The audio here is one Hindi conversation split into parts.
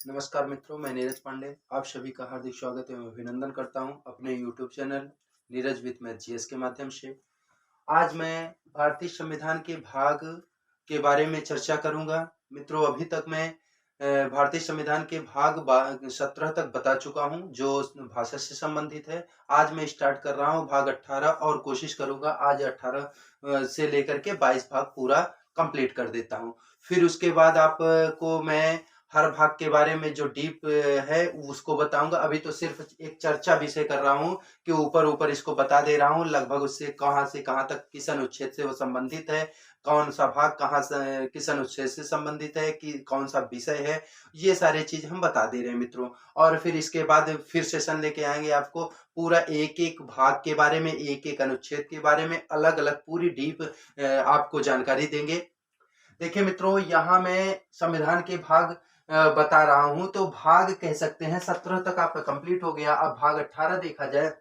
नमस्कार मित्रों, मैं नीरज पांडे आप सभी का हार्दिक स्वागत एवं अभिनंदन करता हूं अपने YouTube channel Neeraj with math GS के माध्यम से। आज मैं भारतीय संविधान के भाग के बारे में चर्चा करूंगा। मित्रों, अभी तक मैं भारतीय संविधान के भाग 17 तक बता चुका हूं जो भाषा से संबंधित है। आज मैं स्टार्ट कर रहा हूं भाग 18 और कोशिश करूंगा आज 18 से लेकर के 22 भाग पूरा कंप्लीट कर देता हूं। फिर उसके बाद आपको मैं हर भाग के बारे में जो डीप है उसको बताऊंगा। अभी तो सिर्फ एक चर्चा विषय कर रहा हूं कि ऊपर इसको बता दे रहा हूं, लगभग उससे कहां तक किस अनुच्छेद से वो संबंधित है, कौन सा भाग कहां से किस अनुच्छेद से संबंधित है, कि कौन सा विषय है, ये सारे चीज हम बता दे रहे हैं मित्रों। और फिर इसके बाद फिर सेशन लेके आएंगे आपको पूरा एक एक भाग के बारे में, एक एक अनुच्छेद के बारे में अलग अलग पूरी डीप आपको जानकारी देंगे। देखिए मित्रों, यहाँ मैं संविधान के भाग बता रहा हूं, तो भाग कह सकते हैं 17 तक आपका कंप्लीट हो गया। अब भाग 18 देखा जाए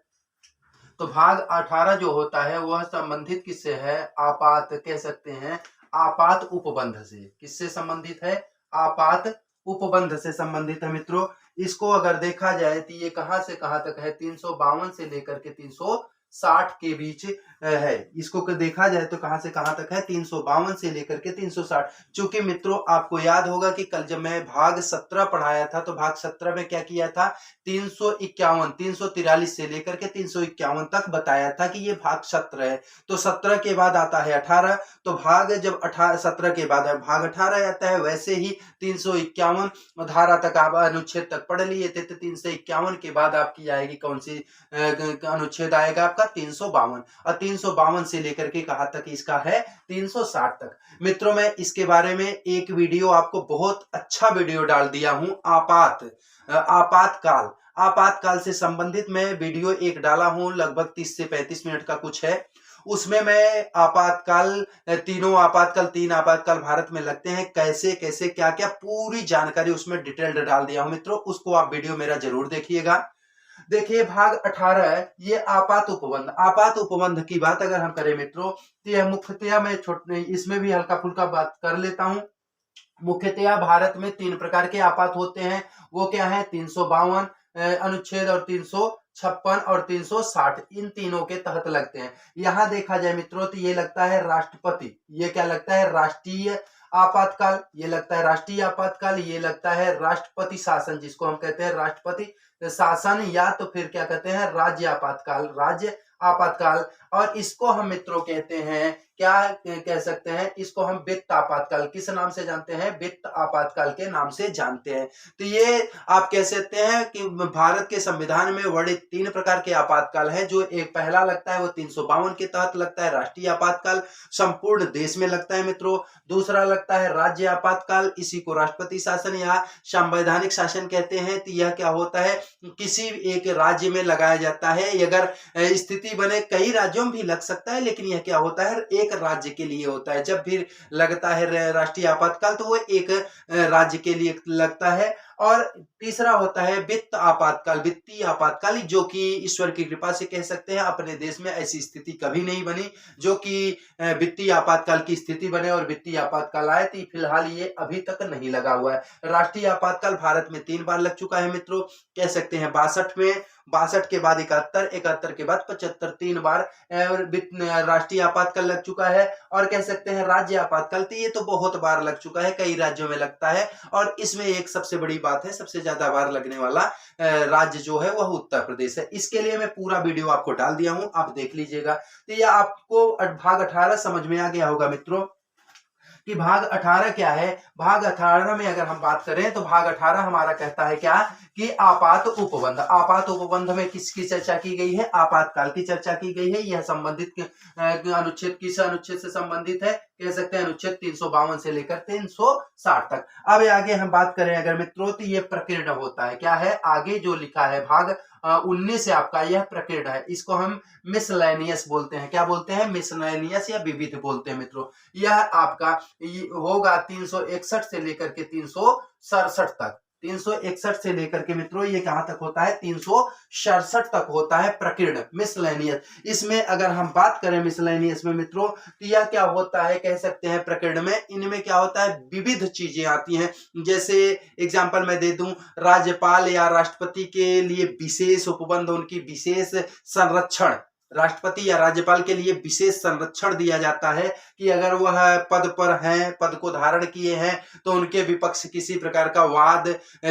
तो भाग 18 जो होता है वह संबंधित किससे है? आपात कह सकते हैं, आपात उपबंध से। किससे संबंधित है? आपात उपबंध से संबंधित है मित्रों। इसको अगर देखा जाए तो ये कहां से कहां तक है? 352 से लेकर के 360 के बीच है। इसको देखा जाए तो कहां से कहां तक है? 352 से लेकर के 360। चूंकि मित्रों आपको याद होगा कि कल जब मैं भाग 17 पढ़ाया था तो भाग 17 में क्या किया था? 343 से लेकर के 351 तक बताया था कि ये भाग 17 है। तो 17 के बाद आता है 18, तो भाग जब 17 के बाद भाग 18 आता है, वैसे ही 351 धारा तक आप अनुच्छेद तक पढ़ लिए थे। तो 351 के बाद आपकी आएगी कौन सी अनुच्छेद आएगा? आपका 352। और 352 से लेकर के कहां तक इसका है? 360 तक। मित्रों, मैं इसके बारे में एक वीडियो आपको बहुत अच्छा वीडियो डाल दिया हूं। आपातकाल आपातकाल से संबंधित मैं वीडियो एक डाला हूं, लगभग 30 से 35 मिनट का कुछ है। उसमें मैं आपातकाल, तीन आपातकाल भारत में लगते हैं, कैसे कैसे क्या क्या पूरी जानकारी उसमें डिटेल्ड डाल दिया हूं मित्रों। उसको आप वीडियो मेरा जरूर देखिएगा। देखिए भाग 18 है, ये आपात उपबंध की बात अगर हम करें मित्रों तो यह मुख्यतया मैं इसमें भी हल्का फुल्का बात कर लेता हूं। मुख्यतया भारत में 3 प्रकार के आपात होते हैं। वो क्या है? 352 अनुच्छेद और 356 और 360, इन तीनों के तहत लगते हैं। यहां देखा जाए मित्रों तो ये लगता है राष्ट्रपति, ये क्या लगता है? राष्ट्रीय आपातकाल। ये लगता है राष्ट्रीय आपातकाल, ये लगता है राष्ट्रपति शासन, जिसको हम कहते हैं राष्ट्रपति शासन, या तो फिर क्या कहते हैं? राज्य आपातकाल। और इसको हम मित्रों कहते हैं, क्या कह सकते हैं? इसको हम वित्त आपातकाल, किस नाम से जानते हैं? वित्त आपातकाल के नाम से जानते हैं। तो ये आप कह सकते हैं कि भारत के संविधान में वर्णित 3 प्रकार के आपातकाल हैं। जो एक पहला लगता है वो 352 के तहत लगता है, राष्ट्रीय आपातकाल, संपूर्ण देश में लगता है मित्रों। दूसरा लगता है राज्य आपातकाल, इसी को राष्ट्रपति शासन या संवैधानिक शासन कहते हैं। तो यह क्या होता है? किसी एक राज्य में लगाया जाता है। अगर स्थिति बने कई राज्यों में भी लग सकता है, लेकिन यह क्या होता है? एक राज्य के लिए होता है। जब भी लगता है राष्ट्रीय आपातकाल तो वो एक राज्य के लिए लगता है। और तीसरा होता है वित्त आपातकाल, वित्तीय आपातकाल, जो कि ईश्वर की कृपा से कह सकते हैं अपने देश में ऐसी स्थिति कभी नहीं बनी जो कि वित्तीय आपातकाल की स्थिति बने और वित्तीय आपातकाल आए। तो फिलहाल ये अभी तक नहीं लगा हुआ है। राष्ट्रीय आपातकाल भारत में 3 बार लग चुका है मित्रों, कह सकते हैं 62 में, 62 के बाद 71, 71 के बाद 75, 3 बार राष्ट्रीय आपातकाल लग चुका है। और कह सकते हैं राज्य आपातकाल, तो ये तो बहुत बार लग चुका है, कई राज्यों में लगता है। और इसमें एक सबसे बड़ी बात है, सबसे ज्यादा बार लगने वाला राज्य जो है वह उत्तर प्रदेश है। इसके लिए मैं पूरा वीडियो आपको डाल दिया हूं, आप देख लीजिएगा। तो ये आपको भाग 18 समझ में आ गया होगा मित्रों कि भाग 18 क्या है। भाग 18 में अगर हम बात करें तो भाग 18 हमारा कहता है क्या? कि आपात उपबंध में किसकी चर्चा की गई है? आपातकाल की चर्चा की गई है। यह संबंधित अनुच्छेद किस अनुच्छेद से संबंधित है? कह सकते हैं अनुच्छेद 352 से लेकर 360 तक। अब आगे हम बात करें अगर मित्रों तो ये प्रकीर्ण होता है। क्या है? आगे जो लिखा है भाग 19 से आपका यह प्रकीर्ण है। इसको हम मिसलेनियस बोलते हैं। क्या बोलते हैं? मिसलेनियस या विविध बोलते हैं मित्रों। यह आपका होगा 361 से लेकर के 367 तक। 361 से लेकर के मित्रों ये कहां तक होता है 367 तक होता है प्रकीर्ण मिसलेनियस। इसमें अगर हम बात करें मिसलेनियस में मित्रों तो यह क्या होता है कह सकते हैं प्रकीर्ण में, इनमें क्या होता है विविध चीजें आती हैं। जैसे एग्जांपल मैं दे दूं, राज्यपाल या राष्ट्रपति के लिए विशेष उपबंध, उनकी विशेष संरक्षण, राष्ट्रपति या राज्यपाल के लिए विशेष संरक्षण दिया जाता है कि अगर वह पद पर हैं, पद को धारण किए हैं, तो उनके विपक्ष किसी प्रकार का वाद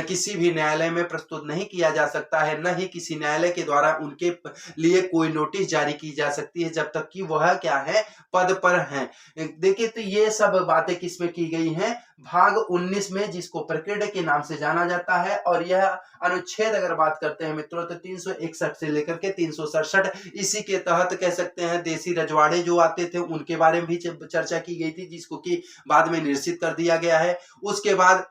किसी भी न्यायालय में प्रस्तुत नहीं किया जा सकता है, न ही किसी न्यायालय के द्वारा उनके लिए कोई नोटिस जारी की जा सकती है जब तक कि वह क्या है पद पर हैं। देखिए तो ये सब बातें किसमें की गई हैं, भाग 19 में, जिसको प्रकीर्ण के नाम से जाना जाता है। और यह अनुच्छेद अगर बात करते हैं मित्रों तो 361 से लेकर के 367, इसी के तहत कह सकते हैं देसी रजवाड़े जो आते थे उनके बारे में भी चर्चा की गई थी, जिसको कि बाद में निरसित कर दिया गया है। उसके बाद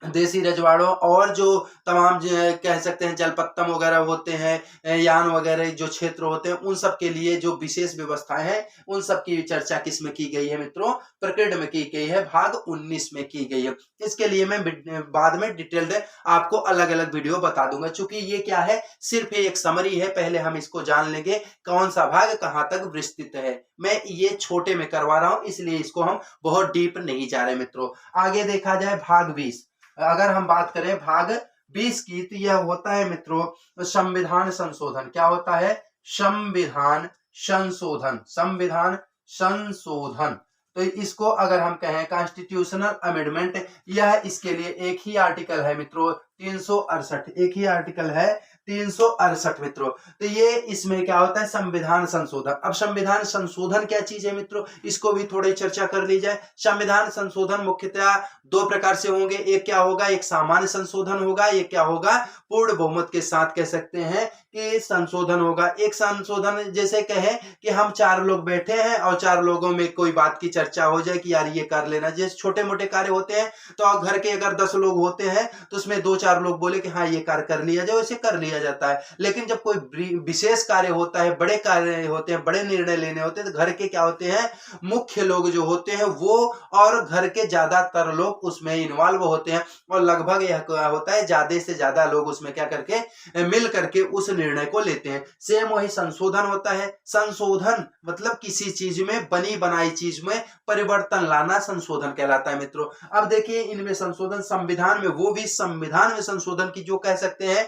देसी रजवाड़ों और जो तमाम कह सकते हैं जलपत्तम वगैरह होते हैं, यान वगैरह जो क्षेत्र होते हैं, उन सब के लिए जो विशेष व्यवस्थाएं हैं उन सब की चर्चा किस में की गई है मित्रों, प्रकीर्ण में की गई है, भाग 19 में की गई है। इसके लिए मैं बाद में डिटेल्ड आपको अलग अलग वीडियो बता दूंगा। चूंकि ये क्या है सिर्फ एक समरी है, पहले हम इसको जान लेंगे कौन सा भाग कहां तक विस्तृत है। मैं ये छोटे में करवा रहा हूं इसलिए इसको हम बहुत डीप नहीं जा रहे मित्रों। आगे देखा जाए भाग 20, अगर हम बात करें भाग 20 की तो यह होता है मित्रों संविधान संशोधन। क्या होता है, संविधान संशोधन, संविधान संशोधन। तो इसको अगर हम कहें कॉन्स्टिट्यूशनल अमेंडमेंट, यह इसके लिए एक ही आर्टिकल है मित्रों 368, एक ही आर्टिकल है 368 मित्रों। तो ये इसमें क्या होता है संविधान संशोधन। अब संविधान संशोधन क्या चीज है मित्रों, इसको भी थोड़ी चर्चा कर ली जाए। संविधान संशोधन मुख्यतः दो प्रकार से होंगे, एक क्या होगा, एक सामान्य संशोधन होगा, एक क्या होगा पूर्ण बहुमत के साथ कह सकते हैं कि संशोधन होगा। एक संशोधन जैसे कहें कि हम 4 लोग बैठे हैं और 4 लोगों में कोई बात की चर्चा हो जाए कि यार ये कर लेना, जैसे छोटे मोटे कार्य होते हैं तो घर के अगर 10 लोग होते हैं तो उसमें 2-4 लोग बोले कि हाँ ये कार्य कर लिया जाए, वैसे कर लिया जाता है। लेकिन जब कोई विशेष कार्य होता है, बड़े कार्य होते हैं, बड़े निर्णय लेने होते हैं, तो घर के क्या होते हैं मुख्य लोग जो होते हैं वो और घर के ज्यादातर लोग उसमें इन्वॉल्व होते हैं, और लगभग यह क्या होता है ज्यादा से ज्यादा लोग उसमें क्या करके मिल करके उस निर्णय को लेते हैं। सेम वही संशोधन होता है। संशोधन मतलब किसी चीज में, बनी बनाई चीज में परिवर्तन लाना संशोधन कहलाता है मित्रों। अब देखिए इनमें संशोधन संविधान में, वो भी संविधान में संशोधन की जो कह सकते हैं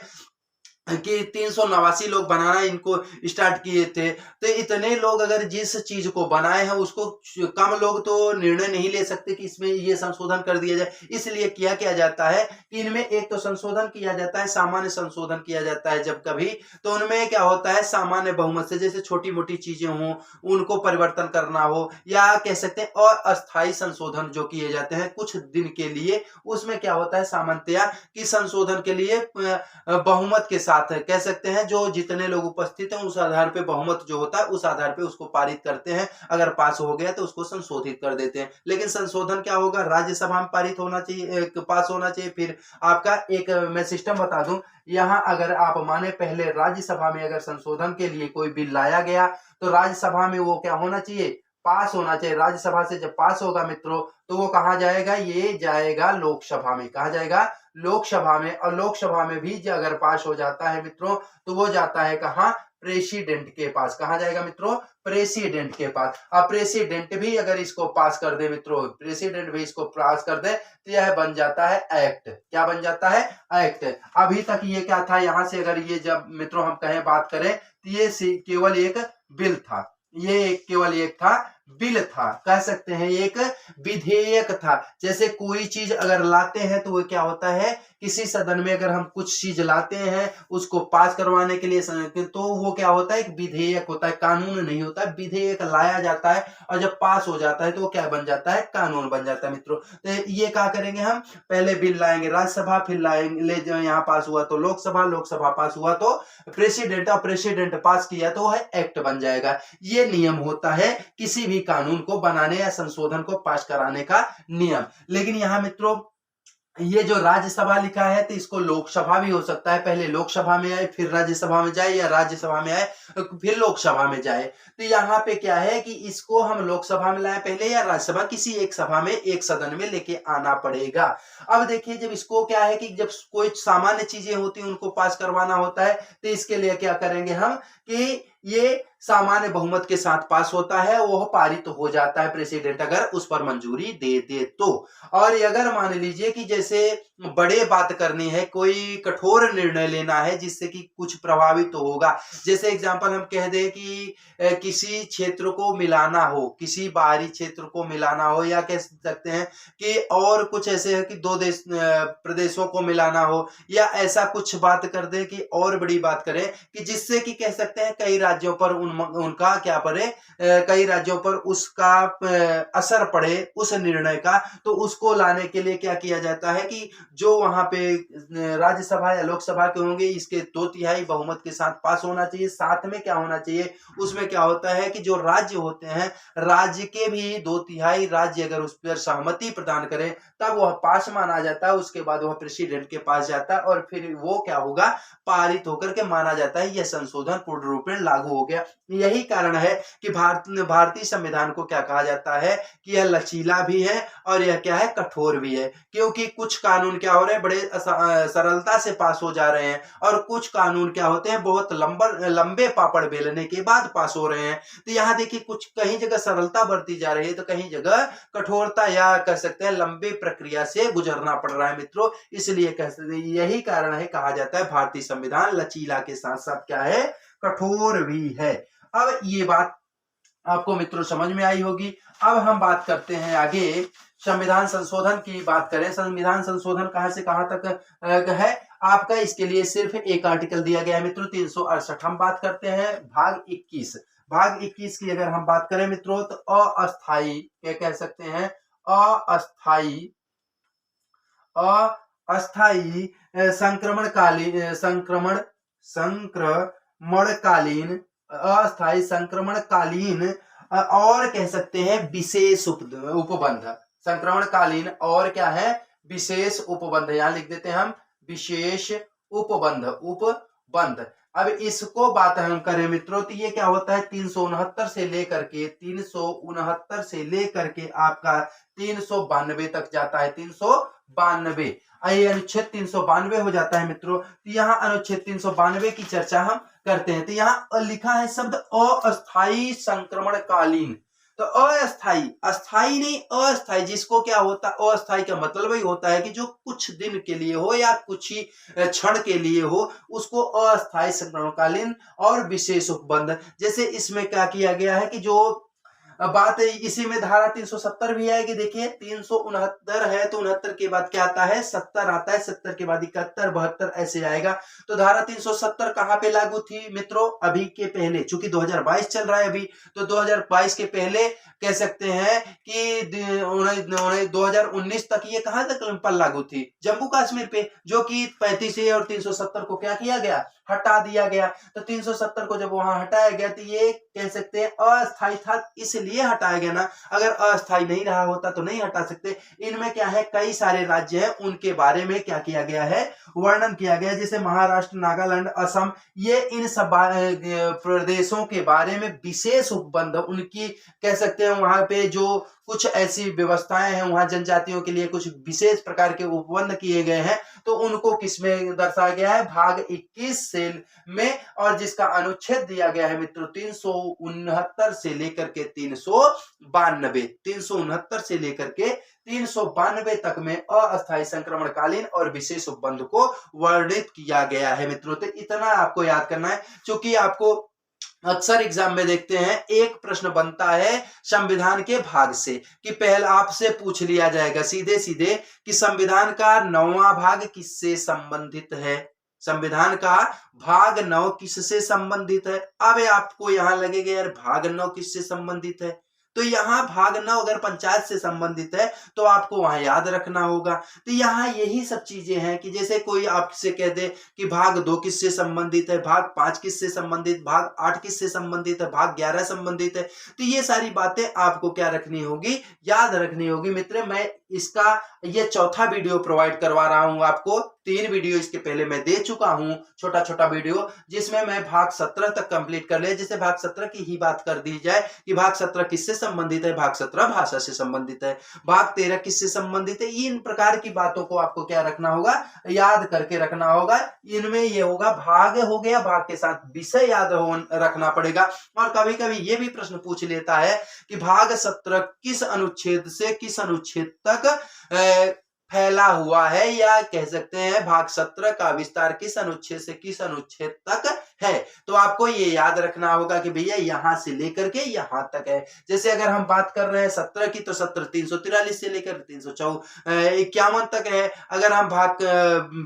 कि 389 लोग बनाना इनको स्टार्ट किए थे। तो इतने लोग अगर जिस चीज को बनाए हैं उसको कम लोग तो निर्णय नहीं ले सकते कि इसमें ये संशोधन कर दिया जाए, इसलिए किया जाता है कि इनमें एक तो संशोधन किया जाता है, सामान्य संशोधन किया जाता है जब कभी, तो उनमें क्या होता है सामान्य बहुमत से, जैसे छोटी मोटी चीजें हों उनको परिवर्तन करना हो, या कह सकते हैं अस्थायी संशोधन जो किए जाते हैं कुछ दिन के लिए, उसमें क्या होता है सामान्यतया कि संशोधन के लिए बहुमत के साथ कह सकते हैं जो जितने लोग उपस्थित हैं उस आधार पे बहुमत जो होता है उस आधार पे उसको पारित करते हैं, अगर पास हो गया तो उसको संशोधित कर देते हैं। लेकिन संशोधन क्या होगा राज्यसभा में पारित होना चाहिए, पास होना चाहिए। फिर आपका एक मैं सिस्टम बता दूं, यहाँ अगर आप माने पहले राज्यसभा में अगर संशोधन के लिए कोई बिल लाया गया तो राज्यसभा में वो क्या होना चाहिए पास होना चाहिए। राज्यसभा से जब पास होगा मित्रों तो वो कहां जाएगा, ये जाएगा लोकसभा में, कहा जाएगा लोकसभा में। और लोकसभा में भी अगर पास हो जाता है मित्रों तो वो जाता है कहां, प्रेसिडेंट के पास। कहां जाएगा मित्रों, प्रेसिडेंट के पास। अब प्रेसिडेंट भी अगर इसको पास कर दे मित्रों, प्रेसिडेंट भी इसको पास कर दे तो यह बन जाता है एक्ट। क्या बन जाता है, एक्ट। अभी तक ये क्या था, यहां से अगर ये जब मित्रों हम कहें बात करें तो ये केवल एक बिल था, ये केवल एक था बिल था, कह सकते हैं एक विधेयक था। जैसे कोई चीज अगर लाते हैं तो वो क्या होता है, किसी सदन में अगर हम कुछ चीज लाते हैं उसको पास करवाने के लिए तो वो क्या होता है एक विधेयक होता है, कानून नहीं होता है। विधेयक लाया जाता है और जब पास हो जाता है तो वो क्या बन जाता है, कानून बन जाता है मित्रों। तो ये क्या करेंगे हम, पहले बिल लाएंगे राज्यसभा, फिर लाएंगे ले यहाँ पास हुआ तो लोकसभा, लोकसभा पास हुआ तो प्रेसिडेंट, और प्रेसिडेंट पास किया तो वह एक्ट बन जाएगा। ये नियम होता है किसी भी कानून को बनाने या संशोधन को पास कराने का नियम। लेकिन यहाँ मित्रों ये जो राज्यसभा लिखा है तो इसको लोकसभा भी हो सकता है, पहले लोकसभा में आए फिर राज्यसभा में जाए, या राज्यसभा में आए फिर लोकसभा में जाए। तो यहाँ पे क्या है कि इसको हम लोकसभा में लाए पहले या राज्यसभा, किसी एक सभा में, एक सदन में लेके आना पड़ेगा। अब देखिए, जब इसको क्या है कि जब कोई सामान्य चीजें होती हैं उनको पास करवाना होता है, तो इसके लिए क्या करेंगे हम कि ये सामान्य बहुमत के साथ पास होता है, वो पारित हो जाता है, प्रेसिडेंट अगर उस पर मंजूरी दे दे तो। और अगर मान लीजिए कि जैसे बड़े बात करनी है, कोई कठोर निर्णय लेना है जिससे कि कुछ प्रभावित तो होगा, जैसे एग्जांपल हम कह दें कि किसी क्षेत्र को मिलाना हो, किसी बाहरी क्षेत्र को मिलाना हो, या कह सकते हैं कि और कुछ ऐसे है कि दो देश प्रदेशों को मिलाना हो, या ऐसा कुछ बात कर दें कि और बड़ी बात करें कि जिससे कि कह सकते हैं कई राज्यों पर उनका क्या पड़े, कई राज्यों पर उसका असर पड़े उस निर्णय का, तो उसको लाने के लिए क्या किया जाता है कि जो वहां पे राज्यसभा या लोकसभा के होंगे, इसके 2/3 बहुमत के साथ पास होना चाहिए। साथ में क्या होना चाहिए, उसमें क्या होता है कि जो राज्य होते हैं, राज्य के भी 2/3 राज्य अगर उस पर सहमति प्रदान करें तब वह पास माना जाता है। उसके बाद वह प्रेसिडेंट के पास जाता है और फिर वो क्या होगा, पारित होकर के माना जाता है यह संशोधन पूर्ण रूप में लागू हो गया। यही कारण है कि भारतीय संविधान को क्या कहा जाता है कि यह लचीला भी है और यह क्या है, कठोर भी है। क्योंकि कुछ कानून क्या हो रहे हैं, बड़े सरलता से पास हो जा रहे हैं, और कुछ कानून क्या होते हैं, बहुत लंबे पापड़ बेलने के बाद पास हो रहे हैं। तो यहाँ देखिए, कुछ कहीं जगह सरलता बरती जा रही है तो कहीं जगह कठोरता, या कह सकते हैं लंबी प्रक्रिया से गुजरना पड़ रहा है मित्रों। इसलिए कह सकते हैं यही कारण है, कहा जाता है भारतीय संविधान लचीला के साथ साथ क्या है, कठोर भी है। अब ये बात आपको मित्रों समझ में आई होगी। अब हम बात करते हैं आगे, संविधान संशोधन की बात करें। संविधान संशोधन कहां से कहां तक है आपका, इसके लिए सिर्फ एक आर्टिकल दिया गया है मित्रों, 368। हम बात करते हैं भाग 21। भाग 21 की अगर हम बात करें मित्रों, तो अस्थाई क्या कह सकते हैं, अस्थाई अस्थाई संक्रमणकालीन अस्थायी संक्रमणकालीन और कह सकते हैं विशेष उपबंध। संक्रमणकालीन और क्या है, विशेष उपबंध। यहां लिख देते हैं हम विशेष उपबंध। अब इसको बात हम करें मित्रों, तो ये क्या होता है, 369 से लेकर के आपका 392 तक जाता है। 392 अनुच्छेद 392 हो जाता है मित्रों। तो यहाँ अनुच्छेद 392 की चर्चा हम करते हैं। तो यहाँ लिखा है शब्द अस्थायी संक्रमणकालीन। तो अस्थाई, अस्थाई नहीं अस्थाई, जिसको क्या होता है, अस्थाई का मतलब ही होता है कि जो कुछ दिन के लिए हो या कुछ ही क्षण के लिए हो, उसको अस्थायी संक्रमणकालीन और विशेष उपबंध। जैसे इसमें क्या किया गया है कि जो बात है, इसी में धारा 370 भी आएगी। देखिए 369 है तो 69 के बाद क्या आता है, 70 आता है, 70 के बाद 71, 72 ऐसे आएगा। तो धारा 370 कहां पे लागू थी मित्रों, अभी के पहले, चूंकि 2022 चल रहा है अभी, तो 2022 के पहले कह सकते हैं कि 2019 तक ये कहां तक पर लागू थी, जम्मू कश्मीर पे, जो कि 35 और 370 को क्या किया गया, हटा दिया गया। तो 370 को जब वहां हटाया गया तो ये कह सकते हैं अस्थायी था, इसलिए हटाया गया ना, अगर अस्थायी नहीं रहा होता तो नहीं हटा सकते। इनमें क्या है, कई सारे राज्य हैं, उनके बारे में क्या किया गया है, वर्णन किया गया, जैसे महाराष्ट्र, नागालैंड, असम, ये इन सब प्रदेशों के बारे में विशेष उपबंध, उनकी कह सकते हैं वहां पे जो कुछ ऐसी व्यवस्थाएं हैं, वहां जनजातियों के लिए कुछ विशेष प्रकार के उपबंध किए गए हैं, तो उनको किसमें दर्शाया गया है, भाग 21 सेल में, और जिसका अनुच्छेद दिया गया है मित्रों 369 से लेकर के 392, 369 से लेकर के 392 तक में अस्थायी संक्रमणकालीन और विशेष उपबंध को वर्णित किया गया है मित्रों। तो इतना आपको याद करना है, क्योंकि आपको अक्सर एग्जाम में देखते हैं एक प्रश्न बनता है संविधान के भाग से, कि पहले आपसे पूछ लिया जाएगा सीधे सीधे कि संविधान का 9वां भाग किससे संबंधित है, संविधान का भाग 9 किससे संबंधित है। अब आपको यहां लगेगा यार भाग 9 किससे संबंधित है, तो यहाँ भाग 9 अगर पंचायत से संबंधित है तो आपको वहां याद रखना होगा। तो यहाँ यही सब चीजें हैं कि जैसे कोई आपसे कह दे कि भाग 2 किससे संबंधित है, भाग 5 किससे संबंधित, भाग 8 किससे संबंधित है, भाग 11 संबंधित है, तो ये सारी बातें आपको क्या रखनी होगी, याद रखनी होगी। मित्र मैं इसका ये चौथा वीडियो प्रोवाइड करवा रहा हूं आपको। 3 वीडियो इसके पहले मैं दे चुका हूं, छोटा छोटा वीडियो, जिसमें मैं भाग 17 तक कंप्लीट कर लिया। जैसे भाग 17 की ही बात कर दी जाए कि भाग 17 किससे संबंधित है, भाग 17 भाषा से संबंधित है, भाग 13 किससे संबंधित है। इन प्रकार की बातों को आपको क्या रखना होगा, याद करके रखना होगा। इनमें ये होगा भाग हो गया, भाग के साथ विषय याद रखना पड़ेगा। और कभी कभी ये भी प्रश्न पूछ लेता है कि भाग 17 किस अनुच्छेद से किस अनुच्छेद तक फैला हुआ है, या कह सकते हैं भाग 17 का विस्तार किस अनुच्छेद से किस अनुच्छेद तक है। तो आपको ये याद रखना होगा कि भैया यहां से लेकर के यहां तक है। जैसे अगर हम बात कर रहे हैं 17 की, तो 17 343 से लेकर 351 तक है। अगर हम भाग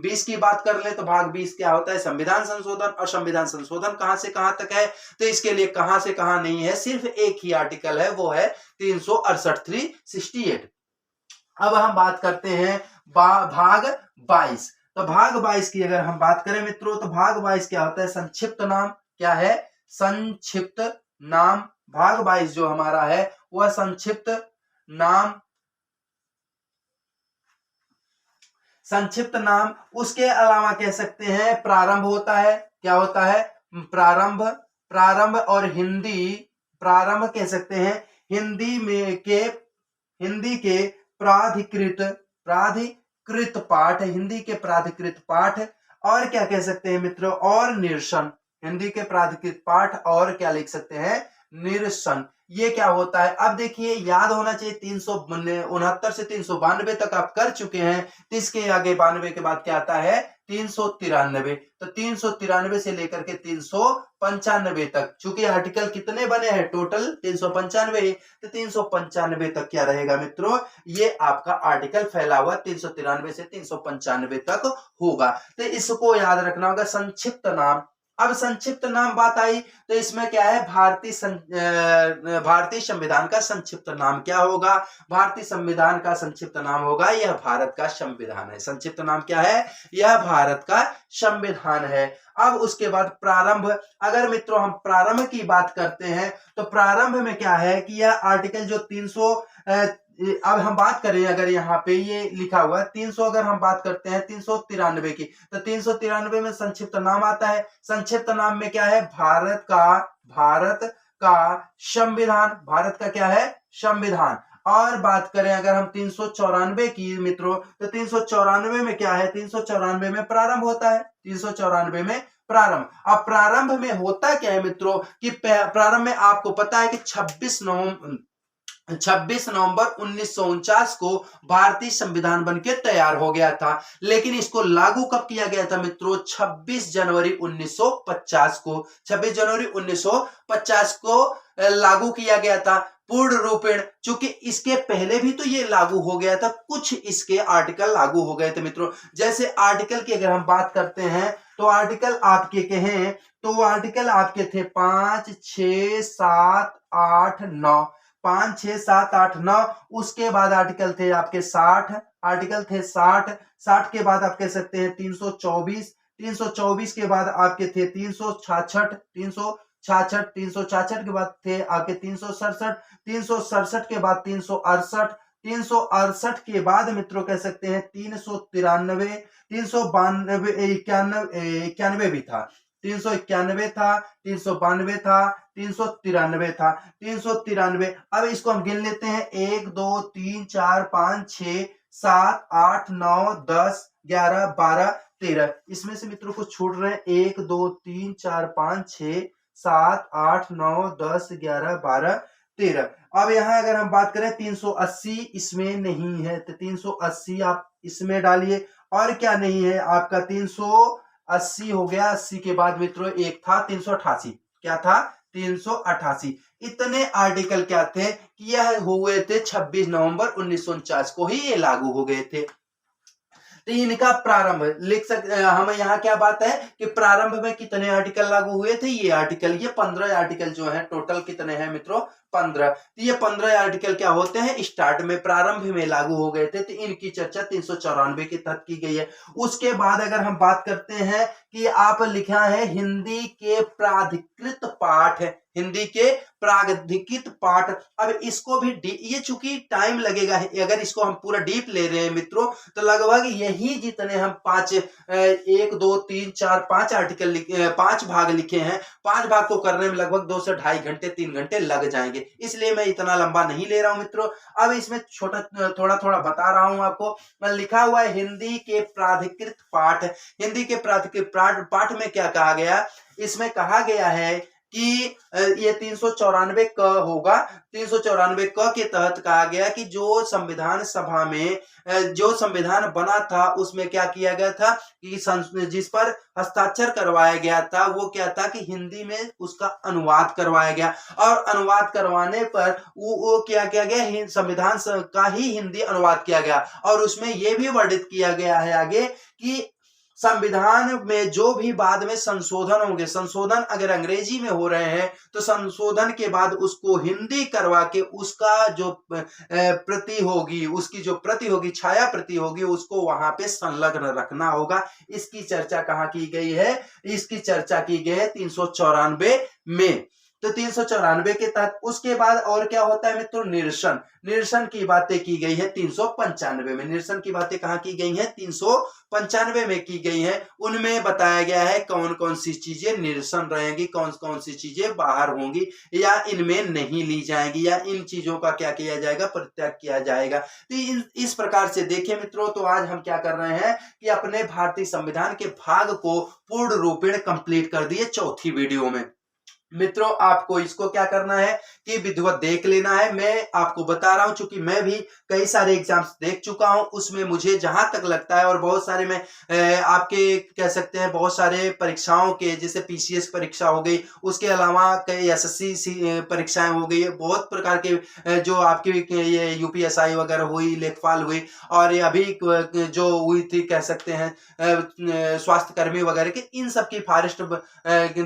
20 की बात कर ले तो भाग 20 क्या होता है, संविधान संशोधन। और संविधान संशोधन कहां से कहां तक है, तो इसके लिए कहां से कहां नहीं है, सिर्फ एक ही आर्टिकल है, वो है 368 368। अब हम बात करते हैं भाग 22। तो भाग 22 की अगर हम बात करें मित्रों, तो भाग 22 क्या होता है, संक्षिप्त नाम। क्या है, संक्षिप्त नाम। भाग 22 जो हमारा है वह संक्षिप्त नाम, संक्षिप्त नाम। उसके अलावा कह सकते हैं प्रारंभ होता है। क्या होता है, प्रारंभ। प्रारंभ और हिंदी, प्रारंभ कह सकते हैं हिंदी के प्राधिकृत पाठ, हिंदी के प्राधिकृत पाठ। और क्या कह सकते हैं मित्रों, और निरसन। हिंदी के प्राधिकृत पाठ और क्या लिख सकते हैं, निरसन। ये क्या होता है, अब देखिए याद होना चाहिए। 369 से 392 तक आप कर चुके हैं, तो इसके आगे 92 के बाद क्या आता है, 393। तो 393 से लेकर के 395 तक, चूंकि आर्टिकल कितने बने हैं, टोटल 395, तो 395 तक क्या रहेगा मित्रों, ये आपका आर्टिकल फैला हुआ 393 से 395 तक होगा। तो इसको याद रखना होगा, संक्षिप्त नाम। अब संक्षिप्त नाम बात आई तो इसमें क्या है, भारतीय संविधान का संक्षिप्त नाम क्या होगा, भारतीय संविधान का संक्षिप्त नाम होगा, यह भारत का संविधान है। संक्षिप्त नाम क्या है, यह भारत का संविधान है। अब उसके बाद प्रारंभ। अगर मित्रों हम प्रारंभ की बात करते हैं तो प्रारंभ में क्या है कि यह आर्टिकल जो 300, अब हम बात करें अगर यहाँ पे ये लिखा हुआ है 300, अगर हम बात करते हैं 393 की, तो 393 में संक्षिप्त नाम आता है। संक्षिप्त नाम में क्या है, भारत का संविधान। भारत का क्या है, संविधान। और बात करें अगर हम 394 की मित्रों, तो 394 में क्या है, 394 में प्रारंभ होता है। 394 में प्रारंभ। अब प्रारंभ में होता क्या है मित्रों, कि प्रारंभ में आपको पता है कि 26 नवंबर 1949 को भारतीय संविधान बनके तैयार हो गया था। लेकिन इसको लागू कब किया गया था मित्रों, 26 जनवरी 1950 को। 26 जनवरी 1950 को लागू किया गया था पूर्ण रूपेण। चूंकि इसके पहले भी तो ये लागू हो गया था, कुछ इसके आर्टिकल लागू हो गए थे मित्रों। जैसे आर्टिकल की अगर हम बात करते हैं तो आर्टिकल आपके कहें तो आर्टिकल आपके थे 5, 6, 7, 8, 9। 5, 6, 7, 8, 9। उसके बाद आर्टिकल थे आपके 60, आर्टिकल थे 60। 60 के बाद आप कह सकते हैं 324। 324 के बाद आपके थे 366। 366 के बाद थे आपके 367। 367 के बाद 368। 368 के बाद मित्रों कह सकते हैं 393। 392 91 भी था। 391 था, 392 था, 393 था। 393। अब इसको हम गिन लेते हैं, 1 2 3 4 5 6 7 8 9 10 11 12 13। इसमें से मित्रों कुछ छूट रहे हैं, 1 2 3 4 5 6 7 8 9 10 11 12 13। अब यहाँ अगर हम बात करें 380 इसमें नहीं है, तो 380 आप इसमें डालिए। और क्या नहीं है आपका, 380 हो गया। 80 के बाद मित्रों एक था 388। क्या था, 388। इतने आर्टिकल क्या थे कि यह हुए थे 26 नवंबर 1949 को ही ये लागू हो गए थे। तो इनका प्रारंभ लिख सकते, हमें यहाँ क्या बात है कि प्रारंभ में कितने आर्टिकल लागू हुए थे, ये आर्टिकल, ये 15 आर्टिकल जो है, टोटल कितने हैं मित्रों, 15। तो ये 15 आर्टिकल क्या होते हैं, स्टार्ट में प्रारंभ में लागू हो गए थे, तो इनकी चर्चा 394 के तहत की गई है। उसके बाद अगर हम बात करते हैं कि आप लिखा है हिंदी के प्राधिकृत पाठ, हिंदी के प्राधिकृत पाठ। अब इसको भी ये चूंकि टाइम लगेगा, अगर इसको हम पूरा डीप ले रहे हैं मित्रों, तो लगभग यही जितने हम 1 2 3 4 5 आर्टिकल 5 भाग लिखे हैं, 5 भाग को करने में लगभग 2 से 2.5 घंटे 3 घंटे लग जाएंगे, इसलिए मैं इतना लंबा नहीं ले रहा हूं मित्रों। अब इसमें थोड़ा थोड़ा बता रहा हूं आपको। लिखा हुआ है हिंदी के प्राधिकृत पाठ। हिंदी के प्राधिकृत पाठ में क्या कहा गया, इसमें कहा गया है कि ये 394 क होगा। 394 क के तहत कहा गया कि जो संविधान सभा में जो संविधान बना था उसमें क्या किया गया था कि जिस पर हस्ताक्षर करवाया गया था वो क्या था कि हिंदी में उसका अनुवाद करवाया गया, और अनुवाद करवाने पर वो क्या किया गया, संविधान का ही हिंदी अनुवाद किया गया। और उसमें यह भी वर्णित किया गया है आगे कि संविधान में जो भी बाद में संशोधन होंगे, संशोधन अगर अंग्रेजी में हो रहे हैं तो संशोधन के बाद उसको हिंदी करवा के उसका जो प्रति होगी, उसकी जो प्रति होगी, छाया प्रति होगी, उसको वहां पे संलग्न रखना होगा। इसकी चर्चा कहाँ की गई है, इसकी चर्चा की गई है 394 में। तो 394 के तहत उसके बाद और क्या होता है मित्रों, निरसन। निरसन की बातें की गई है 395 में। निरसन की बातें कहाँ की गई हैं, 395 में की गई हैं। उनमें बताया गया है कौन कौन सी चीजें निरसन रहेंगी, कौन कौन सी चीजें बाहर होंगी या इनमें नहीं ली जाएंगी, या इन चीजों का क्या किया जाएगा, परित्याग किया जाएगा। तो इस प्रकार से देखिए मित्रों, तो आज हम क्या कर रहे हैं कि अपने भारतीय संविधान के भाग को पूर्ण रूपेण कंप्लीट कर दिए चौथी वीडियो में। मित्रों आपको इसको क्या करना है कि विधिवत देख लेना है। मैं आपको बता रहा हूं, चूंकि मैं भी कई सारे एग्जाम्स देख चुका हूं, उसमें मुझे जहां तक लगता है, और बहुत सारे में आपके कह सकते हैं बहुत सारे परीक्षाओं के, जैसे पीसीएस परीक्षा हो गई, उसके अलावा कई एसएससी परीक्षाएं हो गई, बहुत प्रकार के जो आपकी ये यूपीएसआई वगैरह हुई, लेखपाल हुई, और ये अभी जो हुई थी कह सकते हैं स्वास्थ्य कर्मी वगैरह के, इन सब की फॉरेस्ट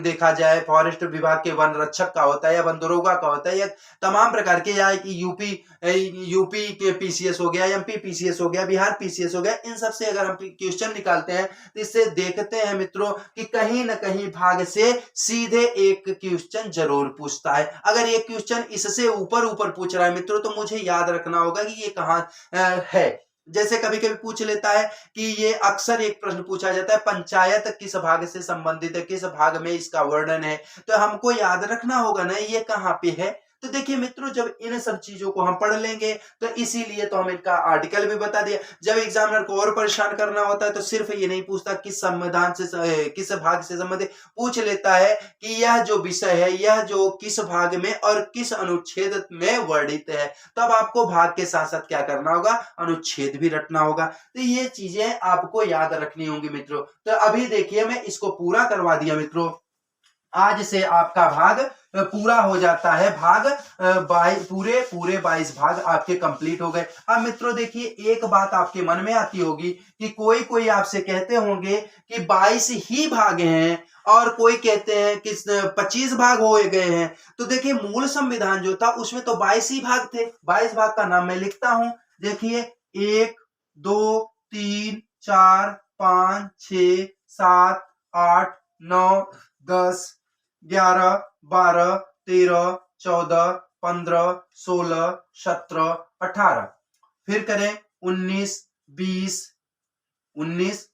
देखा जाए, फॉरेस्ट विभाग के वन रक्षक का होता है या वन दरोगा का होता है, या तमाम प्रकार के, या यूपी के पीसीएस हो गया, एमपी पीसीएस हो गया, बिहार पीसीएस हो गया, इन सब से अगर हम क्वेश्चन निकालते हैं तो इससे देखते हैं मित्रों कि कहीं ना कहीं भाग से सीधे एक क्वेश्चन जरूर पूछता है। अगर ये क्वेश्चन इससे ऊपर ऊपर पूछ रहा है मित्रों, तो मुझे याद रखना होगा कि ये कहां है। जैसे कभी कभी पूछ लेता है कि ये अक्सर एक प्रश्न पूछा जाता है, पंचायत किस भाग से संबंधित है, किस भाग में इसका वर्णन है, तो हमको याद रखना होगा ना ये कहां पे है। तो देखिए मित्रों, जब इन सब चीजों को हम पढ़ लेंगे तो इसीलिए तो हम इनका आर्टिकल भी बता दिया। जब एग्जामिनर को और परेशान करना होता है तो सिर्फ ये नहीं पूछता किस संविधान से किस भाग से संबंधित, पूछ लेता है कि यह जो विषय है यह जो किस भाग में और किस अनुच्छेद में वर्णित है। तब आपको भाग के साथ साथ क्या करना होगा, अनुच्छेद भी रटना होगा। तो ये चीजें आपको याद रखनी होंगी मित्रों। तो अभी देखिए मैं इसको पूरा करवा दिया मित्रों, आज से आपका भाग पूरा हो जाता है। भाग 22 पूरे 22 भाग आपके कंप्लीट हो गए। अब मित्रों देखिए, एक बात आपके मन में आती होगी कि कोई आपसे कहते होंगे कि 22 ही भाग हैं, और कोई कहते हैं कि 25 भाग हो गए हैं। तो देखिए, मूल संविधान जो था उसमें तो 22 ही भाग थे। 22 भाग का नाम मैं लिखता हूं, देखिए 1 2 3 4 5 6 7 8 9 10 11 12 13 14 15 16 17 18, फिर करें 19 20 21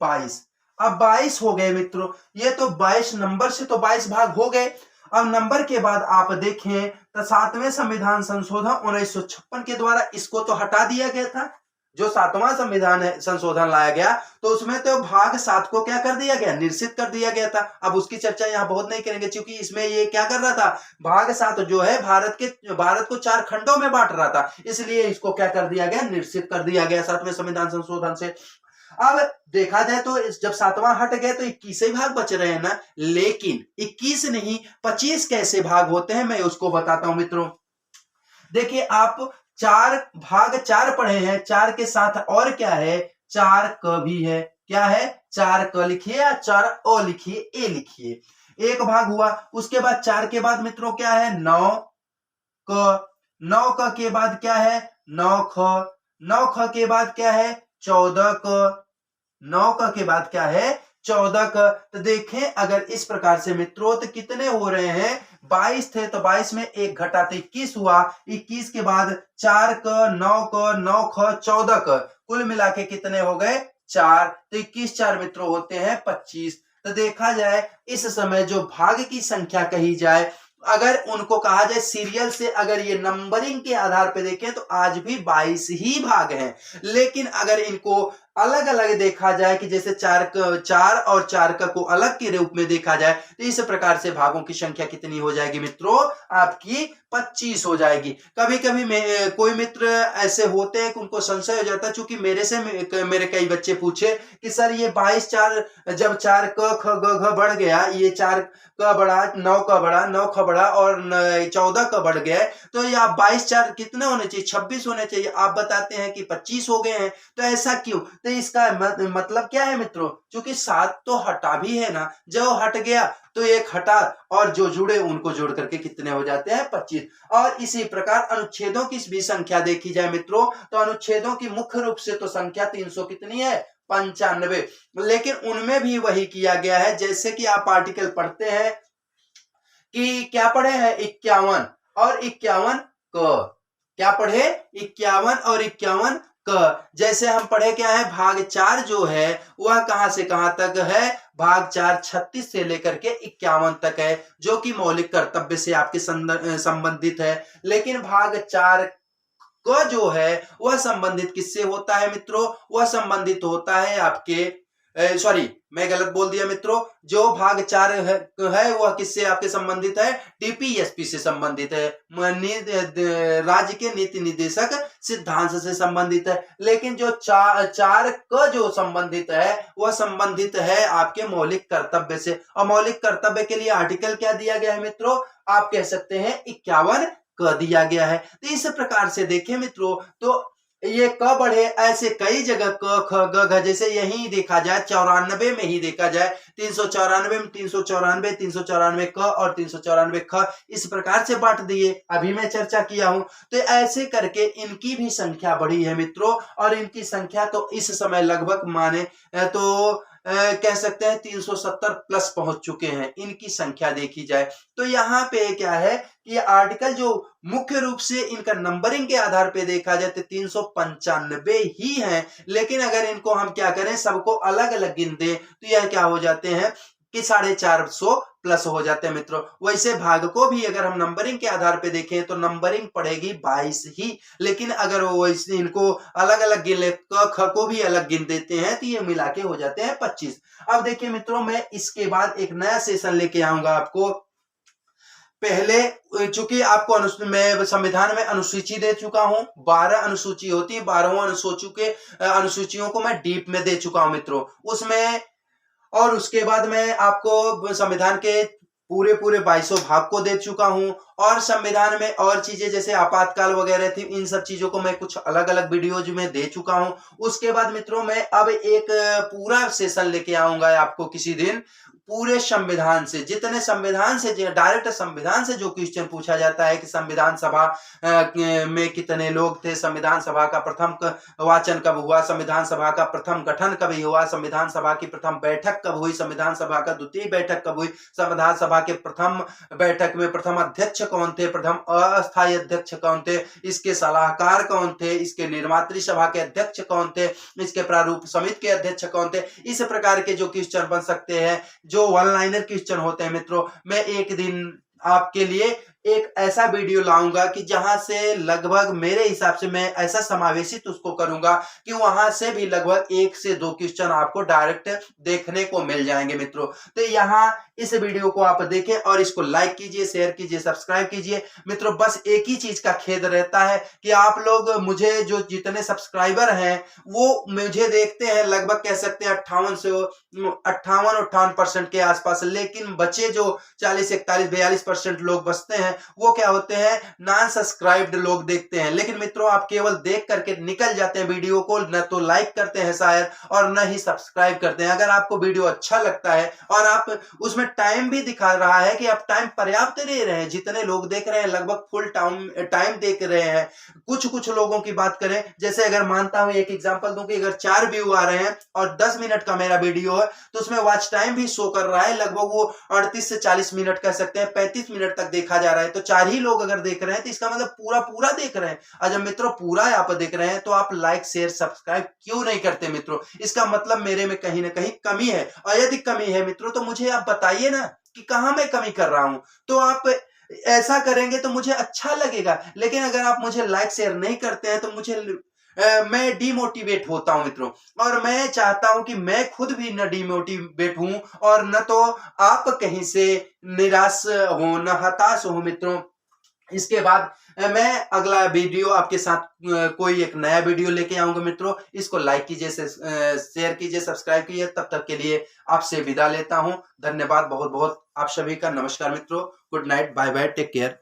22। अब 22 हो गए मित्रों। ये तो 22 नंबर से तो 22 भाग हो गए। अब नंबर के बाद आप देखें तो 7वें संविधान संशोधन 1956 के द्वारा इसको तो हटा दिया गया था। जो 7वां संविधान संशोधन लाया गया तो उसमें तो भाग 7 को क्या कर दिया गया, निरसित कर दिया गया था। अब उसकी चर्चा यहाँ बहुत नहीं करेंगे, क्योंकि इसमें ये क्या कर रहा था, भाग 7 जो है भारत को 4 खंडों में बांट रहा था, इसलिए इसको क्या कर दिया गया, निरसित कर दिया गया 7वें संविधान संशोधन से। अब देखा जाए तो जब 7वां हट गए तो 21 ही भाग बच रहे हैं ना, लेकिन 21 नहीं 25 कैसे भाग होते हैं मैं उसको बताता हूं मित्रों। देखिए, आप 4 भाग 4 पढ़े हैं, 4 के साथ और क्या है, 4 क भी है। क्या है, 4 क लिखिए या 4 अ लिखिए, ए लिखिए। एक भाग हुआ। उसके बाद 4 के बाद मित्रों क्या है 9 क, 9 क के बाद क्या है 9 ख, 9 ख के बाद क्या है 14 क, 9 क के बाद क्या है 14 क। तो देखें अगर इस प्रकार से मित्रों तो कितने हो रहे हैं 22 थे, तो 22 में एक घटा तो 21 हुआ, 21 के बाद 4 क, 9 क, 9 ख, 14 क, कुल मिला के कितने हो गए 4। तो 21 4 मित्रों होते हैं 25। तो देखा जाए इस समय जो भाग की संख्या कही जाए, अगर उनको कहा जाए सीरियल से, अगर ये नंबरिंग के आधार पे देखें तो आज भी 22 ही भाग हैं। लेकिन अगर इनको अलग अलग देखा जाए कि जैसे 4 और 4 का को अलग के रूप में देखा जाए, तो इस प्रकार से भागों की संख्या कितनी हो जाएगी मित्रों आपकी 25 हो जाएगी। कभी कभी कोई मित्र ऐसे होते हैं कि उनको संशय हो जाता है, चूंकि मेरे कई बच्चे पूछे कि सर ये 22 4 जब 4 क ख ग घ बढ़ गया, ये 4 क बढ़ा 9 क बढ़ा 9 ख बढ़ा और 14 क बढ़ गया, तो ये आप 22 4 कितने होने चाहिए 26 होने चाहिए, आप बताते हैं कि 25 हो गए हैं। तो ऐसा क्यों? तो इसका मतलब क्या है मित्रों, क्योंकि 7 तो हटा भी है ना, जो हट गया तो एक हटा और जो जुड़े उनको जोड़ करके कितने हो जाते हैं 25। और इसी प्रकार अनुच्छेदों की भी संख्या देखी जाए मित्रों, तो अनुच्छेदों की मुख्य रूप से तो संख्या 300 कितनी है 95, लेकिन उनमें भी वही किया गया है जैसे कि आप आर्टिकल पढ़ते हैं कि क्या पढ़े हैं 51 और 51 क, क्या पढ़े 51 और 51 क। जैसे हम पढ़े क्या है भाग 4 जो है वह कहां से कहां तक है, भाग 4 36 से लेकर के 51 तक है, जो कि मौलिक कर्तव्य से आपके संबंधित है। लेकिन भाग 4 क जो है वह संबंधित किससे होता है मित्रों, वह संबंधित होता है आपके सॉरी मैं गलत बोल दिया मित्रों, जो भाग 4 है वह किससे आपके संबंधित है, डीपीएसपी से संबंधित है, राज्य के नीति निर्देशक सिद्धांत से संबंधित है। लेकिन जो 4 का जो संबंधित है वह संबंधित है आपके मौलिक कर्तव्य से, और मौलिक कर्तव्य के लिए आर्टिकल क्या दिया गया है मित्रों, आप कह सकते हैं 51 क दिया गया है। तो इस प्रकार से देखें मित्रों, तो ये क बढ़े ऐसे कई जगह क ख ग घ, जैसे यही देखा जाए 94 में ही देखा जाए 394 में 394 394 क और 394 ख, इस प्रकार से बांट दिए, अभी मैं चर्चा किया हूं। तो ऐसे करके इनकी भी संख्या बढ़ी है मित्रों, और इनकी संख्या तो इस समय लगभग माने तो कह सकते हैं 370 प्लस पहुंच चुके हैं इनकी संख्या देखी जाए। तो यहाँ पे क्या है कि आर्टिकल जो मुख्य रूप से इनका नंबरिंग के आधार पे देखा जाए तो 395 ही हैं, लेकिन अगर इनको हम क्या करें सबको अलग अलग गिन दें तो यह क्या हो जाते हैं कि 450 प्लस हो जाते हैं मित्रों। वैसे भाग को भी अगर हम नंबरिंग के आधार पे देखें तो नंबरिंग पड़ेगी 22 ही, लेकिन अगर वो इनको अलग अलग गिन ले, क ख को भी अलग गिन देते हैं तो ये मिला के हो जाते हैं 25। अब देखिए मित्रों, मैं इसके बाद एक नया सेशन लेके आऊंगा आपको। पहले चूंकि आपको मैं संविधान में अनुसूची दे चुका हूं, 12 अनुसूची होती है, 12 अनुसूचियों को मैं डीप में दे चुका हूं मित्रों उसमें। और उसके बाद मैं आपको संविधान के पूरे 22 भाग को दे चुका हूं, और संविधान में और चीजें जैसे आपातकाल वगैरह थी, इन सब चीजों को मैं कुछ अलग अलग वीडियोज में दे चुका हूं। उसके बाद मित्रों मैं अब एक पूरा सेशन लेके आऊंगा आपको किसी दिन, पूरे संविधान से, जितने संविधान से डायरेक्ट संविधान से जो क्वेश्चन पूछा जाता है कि संविधान सभा में कितने लोग थे, संविधान सभा का प्रथम वाचन कब हुआ, संविधान सभा का प्रथम गठन कब हुआ, संविधान सभा की प्रथम बैठक कब हुई, संविधान सभा का द्वितीय बैठक कब हुई, संविधान सभा के प्रथम बैठक में प्रथम अध्यक्ष कौन थे, प्रथम अस्थायी अध्यक्ष कौन थे, इसके सलाहकार कौन थे, इसके निर्मात्री सभा के अध्यक्ष कौन थे, इसके प्रारूप समिति के अध्यक्ष कौन थे। इस प्रकार के जो क्वेश्चन बन सकते हैं, जो वन लाइनर क्वेश्चन होते हैं मित्रों, मैं एक दिन आपके लिए एक ऐसा वीडियो लाऊंगा कि जहां से लगभग मेरे हिसाब से मैं ऐसा समावेशित उसको करूंगा कि वहां से भी लगभग 1 से 2 क्वेश्चन आपको डायरेक्ट देखने को मिल जाएंगे मित्रों। तो यहां इस वीडियो को आप देखें और इसको लाइक कीजिए, शेयर कीजिए, सब्सक्राइब कीजिए मित्रों। बस एक ही चीज का खेद रहता है कि आप लोग मुझे जो जितने सब्सक्राइबर हैं वो मुझे देखते हैं लगभग कह सकते हैं 58% के आसपास, लेकिन बचे जो 40 41 42% लोग बचते हैं हैं वो क्या होते हैं, नॉन सब्सक्राइब्ड लोग देखते हैं। लेकिन मित्रों आप केवल देख करके निकल जाते हैं वीडियो को, न तो लाइक करते हैं शायद और न ही सब्सक्राइब करते हैं। अगर आपको वीडियो अच्छा लगता है और आप उसमें टाइम भी दिखा रहा है कि आप टाइम पर्याप्त दे रहे हैं, जितने लोग देख रहे हैं लगभग फुल टाइम देख रहे हैं। कुछ कुछ लोगों की बात करें, जैसे अगर मानता हूं एक एग्जांपल दूं कि अगर 4 व्यू आ रहे हैं और 10 मिनट का मेरा वीडियो है तो उसमें वॉच टाइम भी शो कर रहा है, लगभग वो 38 से 40 मिनट कह सकते हैं, 35 मिनट तक देखा जा रहा है। तो 4 ही लोग अगर देख रहे हैं तो इसका मतलब पूरा पूरा देख रहे हैं। और जब मित्रों पूरा आप देख रहे हैं तो आप लाइक शेयर सब्सक्राइब क्यों नहीं करते मित्रों? इसका मतलब मेरे में कहीं ना कहीं कमी है। और यदि कमी है मित्रों तो मुझे आप बताइए ना कि कहां मैं कमी कर रहा हूं, तो आप ऐसा करेंगे तो मुझे अच्छा लगेगा। लेकिन अगर आप मुझे लाइक शेयर नहीं करते हैं तो मैं डिमोटिवेट होता हूं मित्रों। और मैं चाहता हूं कि मैं खुद भी न डिमोटिवेट हूं और न तो आप कहीं से निराश हो, न हताश हो मित्रों। इसके बाद मैं अगला वीडियो आपके साथ कोई एक नया वीडियो लेके आऊंगा मित्रों। इसको लाइक कीजिए, शेयर कीजिए, सब्सक्राइब कीजिए। तब तक के लिए आपसे विदा लेता हूं। धन्यवाद बहुत बहुत आप सभी का। नमस्कार मित्रों, good night, bye bye, take care.